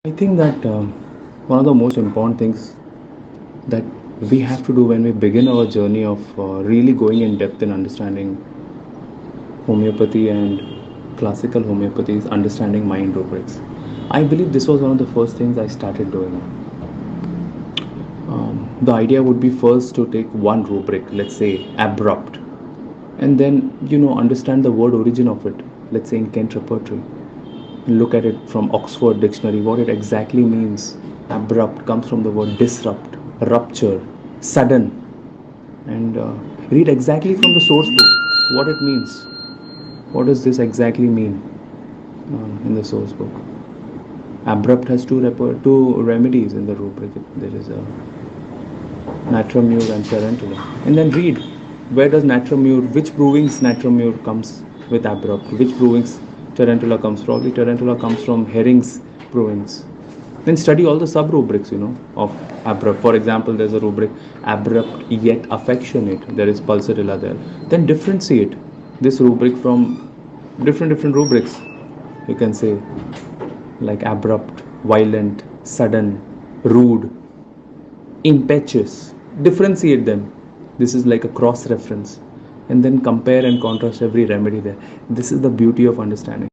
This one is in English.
I think that one of the most important things that we have to do when we begin our journey of really going in depth in understanding homeopathy and classical homeopathy is understanding mind rubrics. I believe this was one of the first things I started doing. The idea would be first to take one rubric, let's say abrupt, and then understand the word origin of it. Let's say in Kent Repertory, look at it from Oxford Dictionary, what it exactly means. Abrupt comes from the word disrupt, rupture, sudden, and read exactly from the source book what it means. What does this exactly mean in the source book? Abrupt has two remedies in the rubric. There is a natramur and tarantula. And then read where does natramur, which brewings natramur comes with abrupt, which brewings tarantula comes. Probably tarantula comes from herrings brewings. Then study all the sub rubrics, of abrupt. For example, there's a rubric abrupt yet affectionate. There is pulsarilla there. Then differentiate this rubric from different rubrics. You can say like abrupt, violent, sudden, rude, impetuous. Differentiate them. This is like a cross reference, and then compare and contrast every remedy there. This is the beauty of understanding.